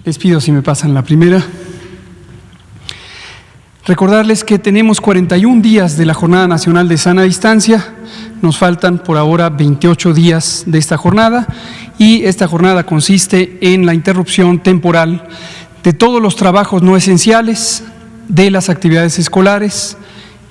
Les pido si me pasan la primera. Recordarles que tenemos 41 días de la Jornada Nacional de Sana Distancia. Nos faltan por ahora 28 días de esta jornada y esta jornada consiste en la interrupción temporal de todos los trabajos no esenciales, de las actividades escolares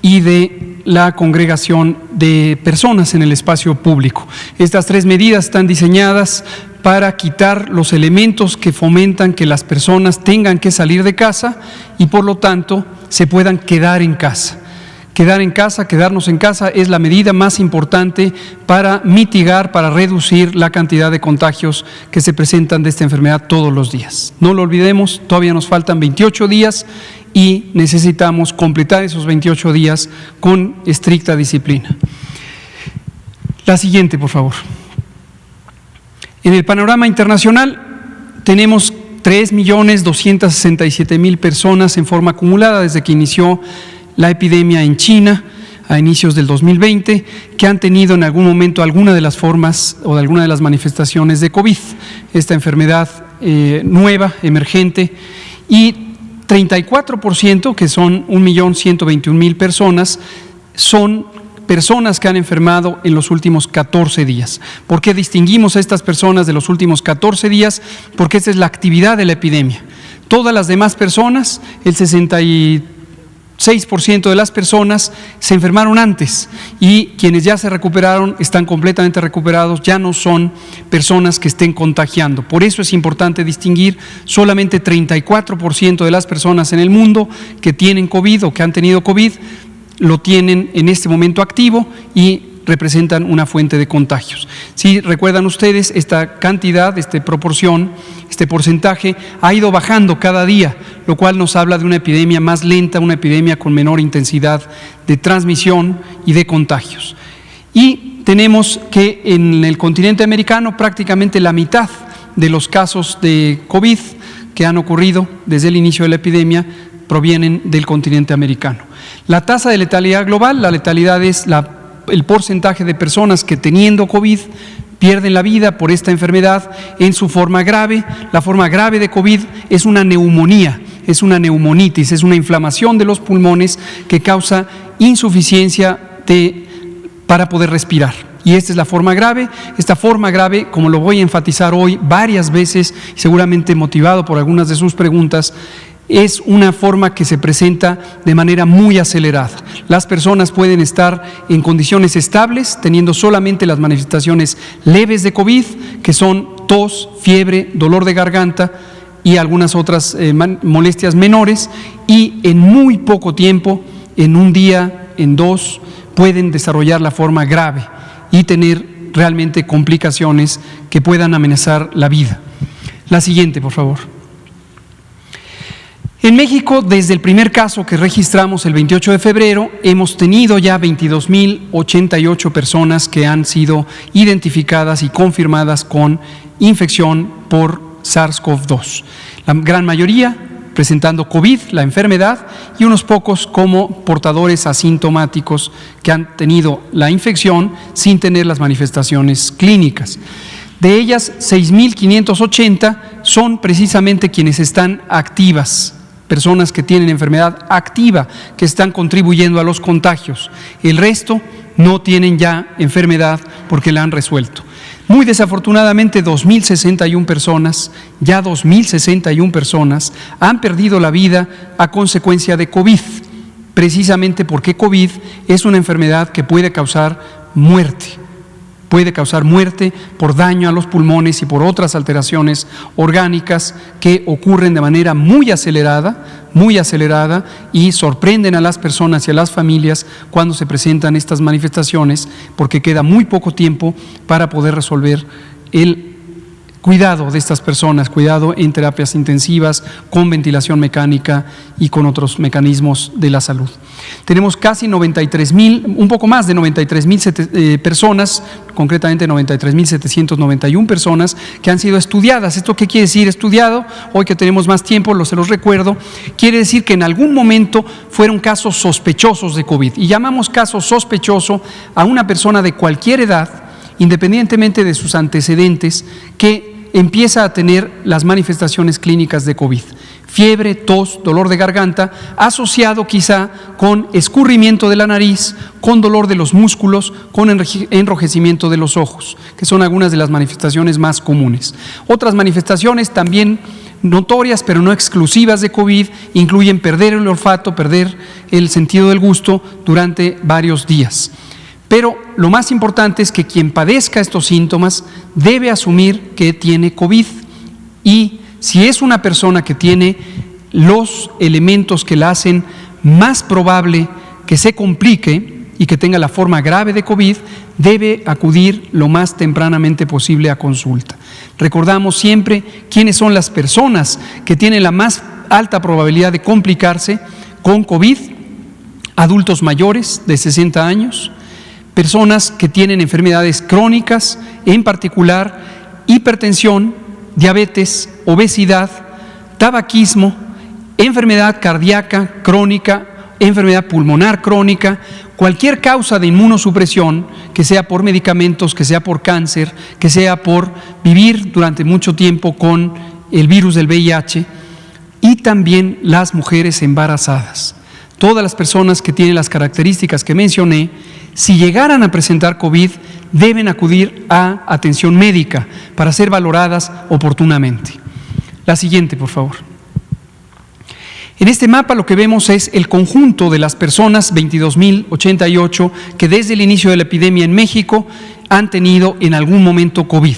y de la congregación de personas en el espacio público. Estas tres medidas están diseñadas para quitar los elementos que fomentan que las personas tengan que salir de casa y por lo tanto se puedan quedar en casa. Quedarnos en casa es la medida más importante para mitigar, para reducir la cantidad de contagios que se presentan de esta enfermedad todos los días. No lo olvidemos, todavía nos faltan 28 días y necesitamos completar esos 28 días con estricta disciplina. La siguiente, por favor. En el panorama internacional tenemos 3.267.000 personas en forma acumulada desde que inició la epidemia en China a inicios del 2020, que han tenido en algún momento alguna de las formas o de alguna de las manifestaciones de COVID, esta enfermedad nueva, emergente, y 34%, que son 1.121.000 personas, son personas que han enfermado en los últimos 14 días. ¿Por qué distinguimos a estas personas de los últimos 14 días? Porque esta es la actividad de la epidemia. Todas las demás personas, el 66% de las personas se enfermaron antes y quienes ya se recuperaron están completamente recuperados, ya no son personas que estén contagiando. Por eso es importante distinguir solamente 34% de las personas en el mundo que tienen COVID o que han tenido COVID lo tienen en este momento activo y representan una fuente de contagios. Si recuerdan ustedes, esta cantidad, esta proporción, este porcentaje ha ido bajando cada día, lo cual nos habla de una epidemia más lenta, una epidemia con menor intensidad de transmisión y de contagios. Y tenemos que en el continente americano prácticamente la mitad de los casos de COVID que han ocurrido desde el inicio de la epidemia provienen del continente americano. La tasa de letalidad global, la letalidad es el porcentaje de personas que teniendo COVID pierden la vida por esta enfermedad en su forma grave. La forma grave de COVID es una neumonía, es una neumonitis, es una inflamación de los pulmones que causa insuficiencia para poder respirar. Y esta es la forma grave. Esta forma grave, como lo voy a enfatizar hoy varias veces, seguramente motivado por algunas de sus preguntas, es una forma que se presenta de manera muy acelerada. Las personas pueden estar en condiciones estables, teniendo solamente las manifestaciones leves de COVID, que son tos, fiebre, dolor de garganta y algunas otras molestias menores, y en muy poco tiempo, en un día, en dos, pueden desarrollar la forma grave y tener realmente complicaciones que puedan amenazar la vida. La siguiente, por favor. En México, desde el primer caso que registramos el 28 de febrero, hemos tenido ya 22.088 personas que han sido identificadas y confirmadas con infección por SARS-CoV-2. La gran mayoría presentando COVID, la enfermedad, y unos pocos como portadores asintomáticos que han tenido la infección sin tener las manifestaciones clínicas. De ellas, 6.580 son precisamente quienes están activas, personas que tienen enfermedad activa, que están contribuyendo a los contagios. El resto no tienen ya enfermedad porque la han resuelto. Muy desafortunadamente, 2.061 personas han perdido la vida a consecuencia de COVID, precisamente porque COVID es una enfermedad que puede causar muerte. Puede causar muerte por daño a los pulmones y por otras alteraciones orgánicas que ocurren de manera muy acelerada y sorprenden a las personas y a las familias cuando se presentan estas manifestaciones, porque queda muy poco tiempo para poder resolver el cuidado de estas personas, cuidado en terapias intensivas, con ventilación mecánica y con otros mecanismos de la salud. Tenemos casi 93.000, un poco más de 93.000 personas, concretamente 93.791 personas que han sido estudiadas. ¿Esto qué quiere decir estudiado? Hoy que tenemos más tiempo, se los recuerdo, quiere decir que en algún momento fueron casos sospechosos de COVID. Y llamamos caso sospechoso a una persona de cualquier edad, independientemente de sus antecedentes, que empieza a tener las manifestaciones clínicas de COVID. Fiebre, tos, dolor de garganta, asociado quizá con escurrimiento de la nariz, con dolor de los músculos, con enrojecimiento de los ojos, que son algunas de las manifestaciones más comunes. Otras manifestaciones también notorias, pero no exclusivas de COVID, incluyen perder el olfato, perder el sentido del gusto durante varios días. Pero lo más importante es que quien padezca estos síntomas debe asumir que tiene COVID, y si es una persona que tiene los elementos que la hacen más probable que se complique y que tenga la forma grave de COVID, debe acudir lo más tempranamente posible a consulta. Recordamos siempre quiénes son las personas que tienen la más alta probabilidad de complicarse con COVID: adultos mayores de 60 años, personas que tienen enfermedades crónicas, en particular hipertensión, diabetes, obesidad, tabaquismo, enfermedad cardíaca crónica, enfermedad pulmonar crónica, cualquier causa de inmunosupresión, que sea por medicamentos, que sea por cáncer, que sea por vivir durante mucho tiempo con el virus del VIH, y también las mujeres embarazadas. Todas las personas que tienen las características que mencioné, si llegaran a presentar COVID, deben acudir a atención médica para ser valoradas oportunamente. La siguiente, por favor. En este mapa lo que vemos es el conjunto de las personas, 22.088, que desde el inicio de la epidemia en México han tenido en algún momento COVID.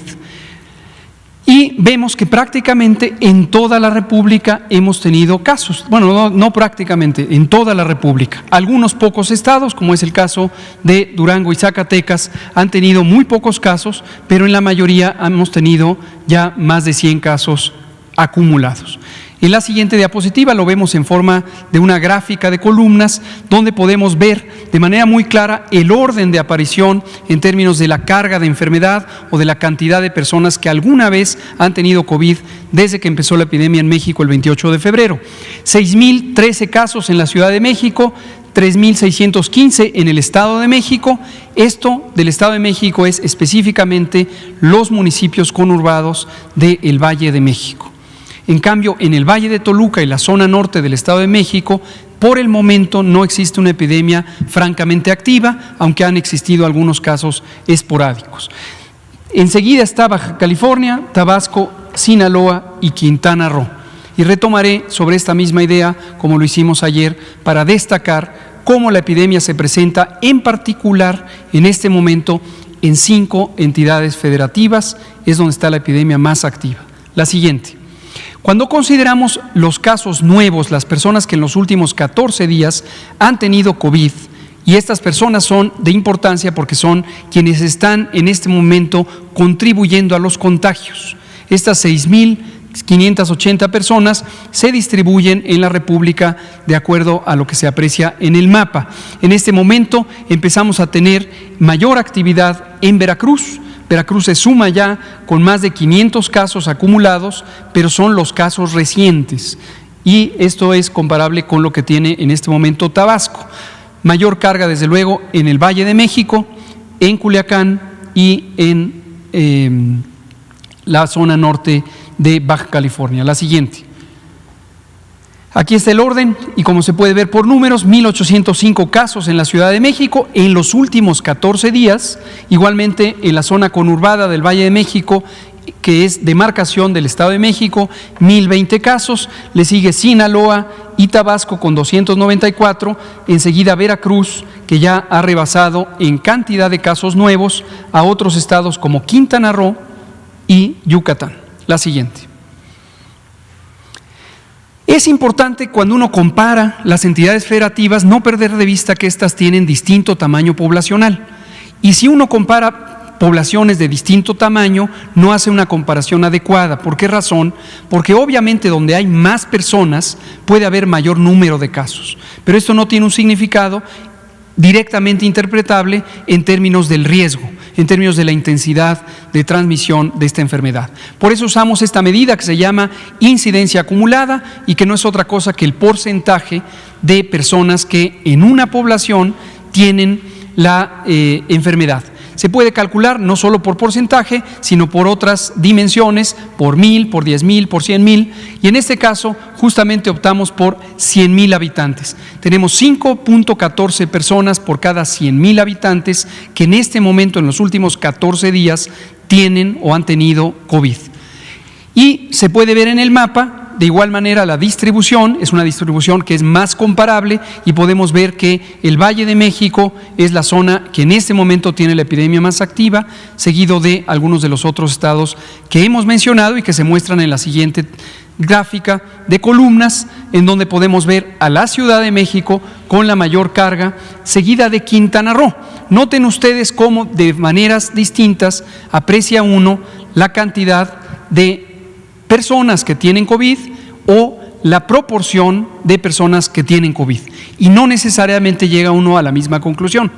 Y vemos que prácticamente en toda la República hemos tenido casos. Bueno, no prácticamente, en toda la República. Algunos pocos estados, como es el caso de Durango y Zacatecas, han tenido muy pocos casos, pero en la mayoría hemos tenido ya más de 100 casos acumulados. En la siguiente diapositiva lo vemos en forma de una gráfica de columnas, donde podemos ver de manera muy clara el orden de aparición en términos de la carga de enfermedad o de la cantidad de personas que alguna vez han tenido COVID desde que empezó la epidemia en México el 28 de febrero. 6.013 casos en la Ciudad de México, 3.615 en el Estado de México. Esto del Estado de México es específicamente los municipios conurbados del Valle de México. En cambio, en el Valle de Toluca y la zona norte del Estado de México, por el momento no existe una epidemia francamente activa, aunque han existido algunos casos esporádicos. Enseguida está Baja California, Tabasco, Sinaloa y Quintana Roo. Y retomaré sobre esta misma idea, como lo hicimos ayer, para destacar cómo la epidemia se presenta en particular en este momento en 5 entidades federativas, es donde está la epidemia más activa. La siguiente. Cuando consideramos los casos nuevos, las personas que en los últimos 14 días han tenido COVID, y estas personas son de importancia porque son quienes están en este momento contribuyendo a los contagios. Estas 6.580 personas se distribuyen en la República de acuerdo a lo que se aprecia en el mapa. En este momento empezamos a tener mayor actividad en Veracruz. Veracruz se suma ya con más de 500 casos acumulados, pero son los casos recientes, y esto es comparable con lo que tiene en este momento Tabasco. Mayor carga, desde luego, en el Valle de México, en Culiacán y en la zona norte de Baja California. La siguiente. Aquí está el orden, y como se puede ver por números, 1.805 casos en la Ciudad de México en los últimos 14 días, igualmente en la zona conurbada del Valle de México, que es demarcación del Estado de México, 1.020 casos, le sigue Sinaloa y Tabasco con 294, enseguida Veracruz, que ya ha rebasado en cantidad de casos nuevos a otros estados como Quintana Roo y Yucatán. La siguiente. Es importante, cuando uno compara las entidades federativas, no perder de vista que éstas tienen distinto tamaño poblacional. Y si uno compara poblaciones de distinto tamaño, no hace una comparación adecuada. ¿Por qué razón? Porque obviamente donde hay más personas puede haber mayor número de casos. Pero esto no tiene un significado directamente interpretable en términos del riesgo, en términos de la intensidad de transmisión de esta enfermedad. Por eso usamos esta medida que se llama incidencia acumulada, y que no es otra cosa que el porcentaje de personas que en una población tienen la enfermedad. Se puede calcular no solo por porcentaje, sino por otras dimensiones, por 1,000, por 10,000, por 100,000, y en este caso justamente optamos por 100,000 habitantes. Tenemos 5.14 personas por cada 100,000 habitantes que en este momento, en los últimos 14 días, tienen o han tenido COVID. Y se puede ver en el mapa, de igual manera, la distribución es una distribución que es más comparable y podemos ver que el Valle de México es la zona que en este momento tiene la epidemia más activa, seguido de algunos de los otros estados que hemos mencionado y que se muestran en la siguiente gráfica de columnas, en donde podemos ver a la Ciudad de México con la mayor carga, seguida de Quintana Roo. Noten ustedes cómo de maneras distintas aprecia uno la cantidad de personas que tienen COVID o la proporción de personas que tienen COVID. Y no necesariamente llega uno a la misma conclusión.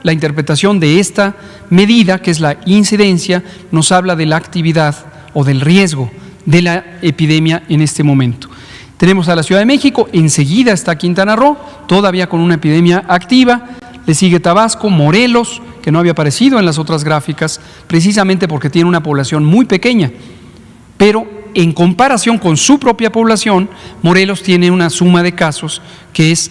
La interpretación de esta medida, que es la incidencia, nos habla de la actividad o del riesgo de la epidemia en este momento. Tenemos a la Ciudad de México, enseguida está Quintana Roo, todavía con una epidemia activa, le sigue Tabasco, Morelos, que no había aparecido en las otras gráficas, precisamente porque tiene una población muy pequeña. Pero en comparación con su propia población, Morelos tiene una suma de casos que es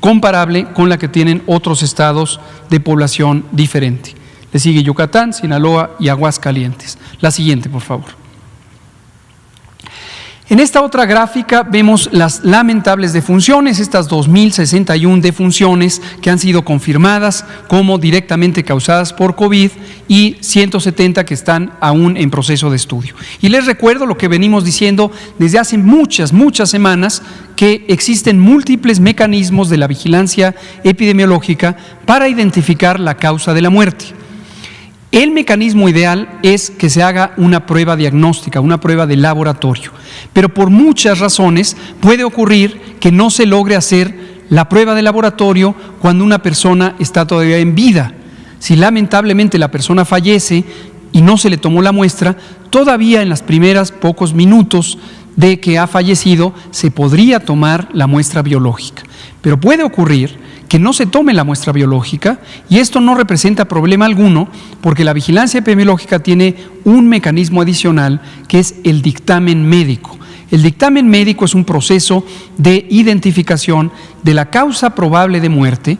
comparable con la que tienen otros estados de población diferente. Le sigue Yucatán, Sinaloa y Aguascalientes. La siguiente, por favor. En esta otra gráfica vemos las lamentables defunciones, estas 2.061 defunciones que han sido confirmadas como directamente causadas por COVID y 170 que están aún en proceso de estudio. Y les recuerdo lo que venimos diciendo desde hace muchas semanas, que existen múltiples mecanismos de la vigilancia epidemiológica para identificar la causa de la muerte. El mecanismo ideal es que se haga una prueba diagnóstica, una prueba de laboratorio, pero por muchas razones puede ocurrir que no se logre hacer la prueba de laboratorio cuando una persona está todavía en vida. Si lamentablemente la persona fallece y no se le tomó la muestra, todavía en las primeras pocos minutos de que ha fallecido se podría tomar la muestra biológica, pero puede ocurrir que no se tome la muestra biológica y esto no representa problema alguno porque la vigilancia epidemiológica tiene un mecanismo adicional que es el dictamen médico. El dictamen médico es un proceso de identificación de la causa probable de muerte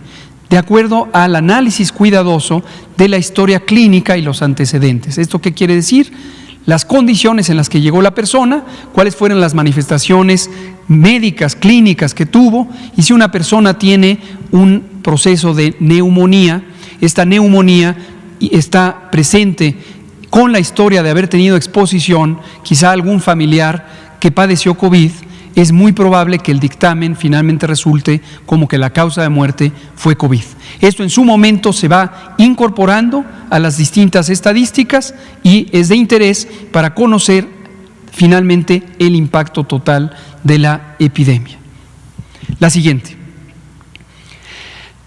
de acuerdo al análisis cuidadoso de la historia clínica y los antecedentes. ¿Esto qué quiere decir? Las condiciones en las que llegó la persona, cuáles fueron las manifestaciones médicas, clínicas que tuvo, y si una persona tiene un proceso de neumonía, esta neumonía está presente con la historia de haber tenido exposición, quizá algún familiar que padeció COVID, es muy probable que el dictamen finalmente resulte como que la causa de muerte fue COVID. Esto en su momento se va incorporando a las distintas estadísticas y es de interés para conocer finalmente el impacto total de la epidemia. La siguiente.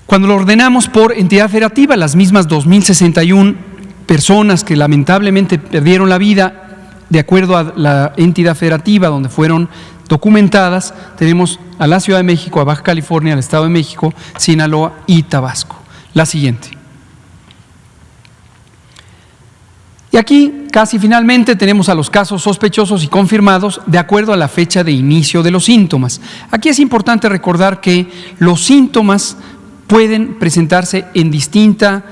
Cuando lo ordenamos por entidad federativa, las mismas 2.061 personas que lamentablemente perdieron la vida de acuerdo a la entidad federativa donde fueron documentadas, tenemos a la Ciudad de México, a Baja California, al Estado de México, Sinaloa y Tabasco. La siguiente. Y aquí, casi finalmente, tenemos a los casos sospechosos y confirmados de acuerdo a la fecha de inicio de los síntomas. Aquí es importante recordar que los síntomas pueden presentarse en distinta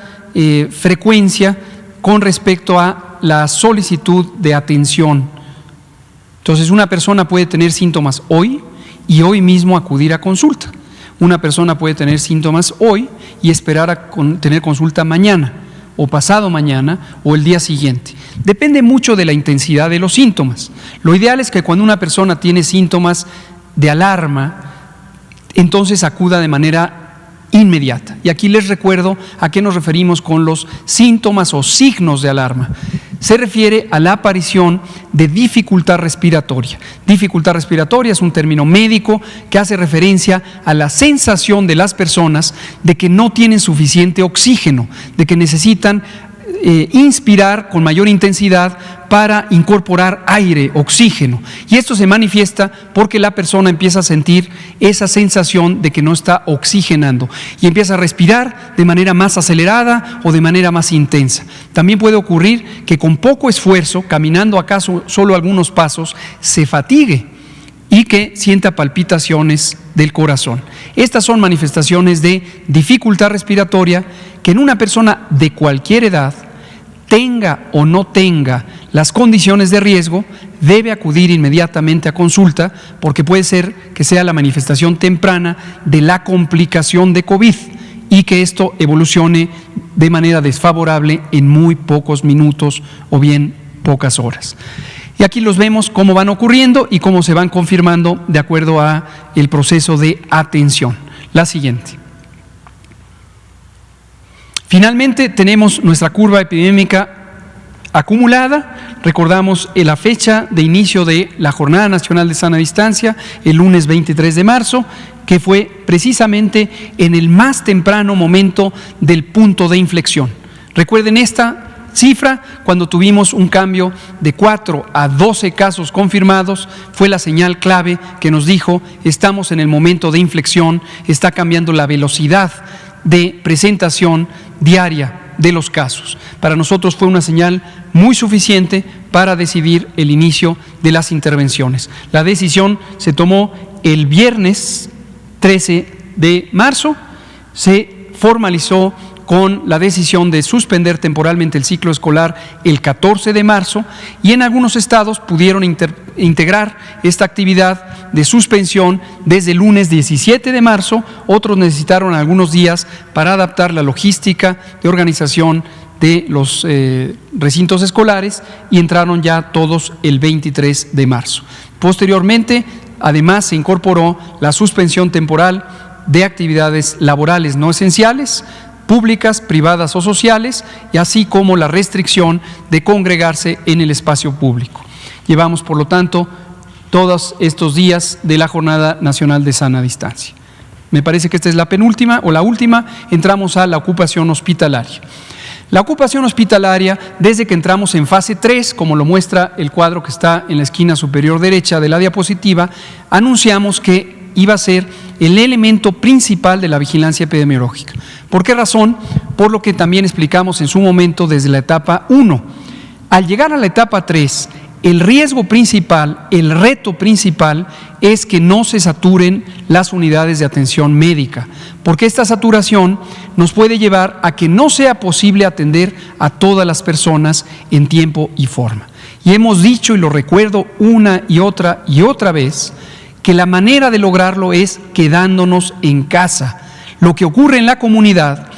frecuencia con respecto a la solicitud de atención. Entonces, una persona puede tener síntomas hoy y hoy mismo acudir a consulta. Una persona puede tener síntomas hoy y esperar a tener consulta mañana o pasado mañana o el día siguiente. Depende mucho de la intensidad de los síntomas. Lo ideal es que cuando una persona tiene síntomas de alarma, entonces acuda de manera inmediata. Y aquí les recuerdo a qué nos referimos con los síntomas o signos de alarma. Se refiere a la aparición de dificultad respiratoria. Dificultad respiratoria es un término médico que hace referencia a la sensación de las personas de que no tienen suficiente oxígeno, de que necesitan inspirar con mayor intensidad para incorporar aire, oxígeno. Y esto se manifiesta porque la persona empieza a sentir esa sensación de que no está oxigenando y empieza a respirar de manera más acelerada o de manera más intensa. También puede ocurrir que con poco esfuerzo, caminando acaso solo algunos pasos, se fatigue y que sienta palpitaciones del corazón. Estas son manifestaciones de dificultad respiratoria que en una persona de cualquier edad, tenga o no tenga las condiciones de riesgo, debe acudir inmediatamente a consulta porque puede ser que sea la manifestación temprana de la complicación de COVID y que esto evolucione de manera desfavorable en muy pocos minutos o bien pocas horas. Y aquí los vemos cómo van ocurriendo y cómo se van confirmando de acuerdo a el proceso de atención. La siguiente. Finalmente tenemos nuestra curva epidémica acumulada. Recordamos la fecha de inicio de la Jornada Nacional de Sana Distancia, el lunes 23 de marzo, que fue precisamente en el más temprano momento del punto de inflexión. Recuerden esta cifra, cuando tuvimos un cambio de 4 a 12 casos confirmados, fue la señal clave que nos dijo, estamos en el momento de inflexión, está cambiando la velocidad de presentación diaria de los casos. Para nosotros fue una señal muy suficiente para decidir el inicio de las intervenciones. La decisión se tomó el viernes 13 de marzo, se formalizó con la decisión de suspender temporalmente el ciclo escolar el 14 de marzo y en algunos estados pudieron integrar esta actividad de suspensión desde el lunes 17 de marzo, otros necesitaron algunos días para adaptar la logística de organización de los recintos escolares y entraron ya todos el 23 de marzo. Posteriormente, además, se incorporó la suspensión temporal de actividades laborales no esenciales, públicas, privadas o sociales, y así como la restricción de congregarse en el espacio público. Llevamos, por lo tanto, todos estos días de la Jornada Nacional de Sana Distancia. Me parece que esta es la penúltima o la última. Entramos a la ocupación hospitalaria. La ocupación hospitalaria, desde que entramos en fase 3, como lo muestra el cuadro que está en la esquina superior derecha de la diapositiva, anunciamos que iba a ser el elemento principal de la vigilancia epidemiológica. ¿Por qué razón? Por lo que también explicamos en su momento desde la etapa 1. Al llegar a la etapa 3, el riesgo principal, el reto principal es que no se saturen las unidades de atención médica, porque esta saturación nos puede llevar a que no sea posible atender a todas las personas en tiempo y forma. Y hemos dicho, y lo recuerdo una y otra vez, que la manera de lograrlo es quedándonos en casa. Lo que ocurre en la comunidad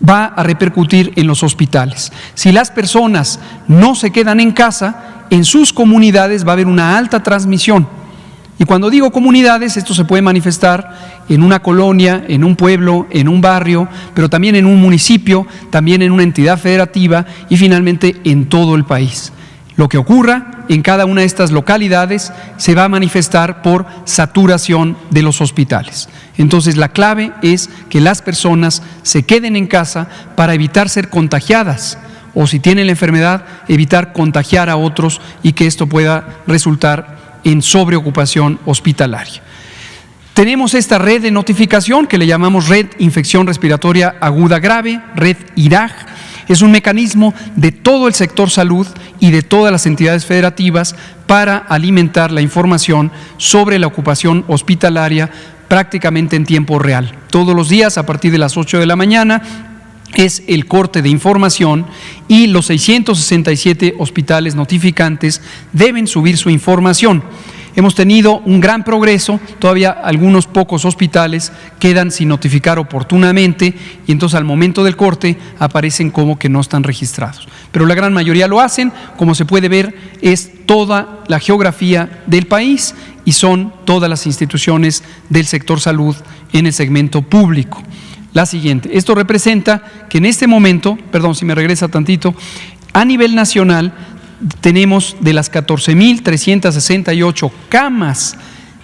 va a repercutir en los hospitales. Si las personas no se quedan en casa, en sus comunidades va a haber una alta transmisión. Y cuando digo comunidades, esto se puede manifestar en una colonia, en un pueblo, en un barrio, pero también en un municipio, también en una entidad federativa y finalmente en todo el país. Lo que ocurra en cada una de estas localidades se va a manifestar por saturación de los hospitales. Entonces, la clave es que las personas se queden en casa para evitar ser contagiadas o, si tienen la enfermedad, evitar contagiar a otros y que esto pueda resultar en sobreocupación hospitalaria. Tenemos esta red de notificación que le llamamos Red Infección Respiratoria Aguda Grave, Red IRAG. Es un mecanismo de todo el sector salud y de todas las entidades federativas para alimentar la información sobre la ocupación hospitalaria prácticamente en tiempo real. Todos los días a partir de las 8 de la mañana es el corte de información y los 667 hospitales notificantes deben subir su información. Hemos tenido un gran progreso, todavía algunos pocos hospitales quedan sin notificar oportunamente y entonces al momento del corte aparecen como que no están registrados. Pero la gran mayoría lo hacen, como se puede ver, es toda la geografía del país y son todas las instituciones del sector salud en el segmento público. La siguiente, esto representa que en este momento, perdón, si me regresa tantito, a nivel nacional tenemos de las 14.368 camas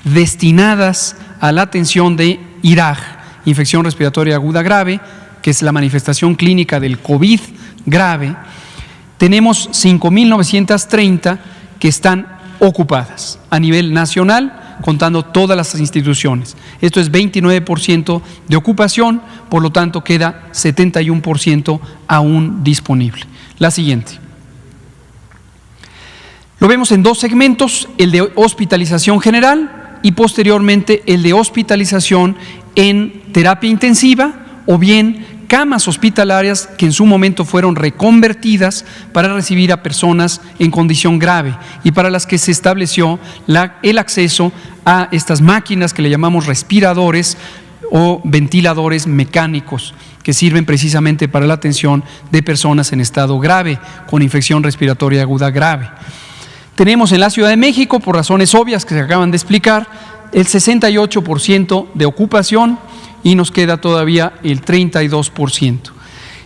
destinadas a la atención de IRAG, infección respiratoria aguda grave, que es la manifestación clínica del COVID grave, tenemos 5.930 que están ocupadas a nivel nacional, contando todas las instituciones. Esto es 29% de ocupación, por lo tanto queda 71% aún disponible. La siguiente. Lo vemos en dos segmentos, el de hospitalización general y posteriormente el de hospitalización en terapia intensiva o bien camas hospitalarias que en su momento fueron reconvertidas para recibir a personas en condición grave y para las que se estableció el acceso a estas máquinas que le llamamos respiradores o ventiladores mecánicos que sirven precisamente para la atención de personas en estado grave, con infección respiratoria aguda grave. Tenemos en la Ciudad de México, por razones obvias que se acaban de explicar, el 68% de ocupación y nos queda todavía el 32%.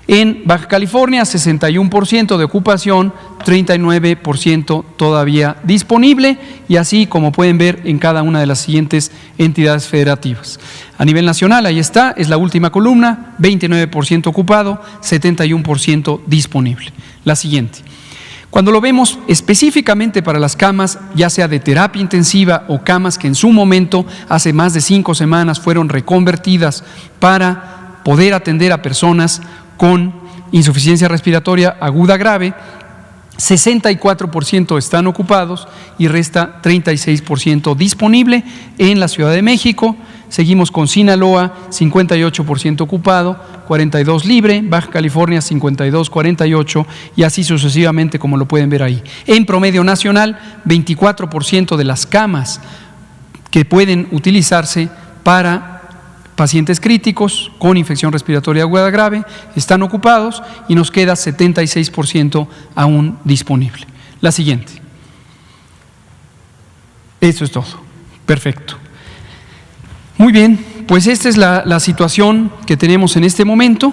En Baja California, 61% de ocupación, 39% todavía disponible y así como pueden ver en cada una de las siguientes entidades federativas. A nivel nacional, ahí está, es la última columna, 29% ocupado, 71% disponible. La siguiente. Cuando lo vemos específicamente para las camas, ya sea de terapia intensiva o camas que en su momento, hace más de 5 semanas, fueron reconvertidas para poder atender a personas con insuficiencia respiratoria aguda grave, 64% están ocupados y resta 36% disponible en la Ciudad de México. Seguimos con Sinaloa, 58% ocupado, 42% libre, Baja California 52%, 48% y así sucesivamente como lo pueden ver ahí. En promedio nacional, 24% de las camas que pueden utilizarse para pacientes críticos con infección respiratoria aguda grave están ocupados y nos queda 76% aún disponible. La siguiente. Eso es todo. Perfecto. Muy bien, pues esta es la situación que tenemos en este momento.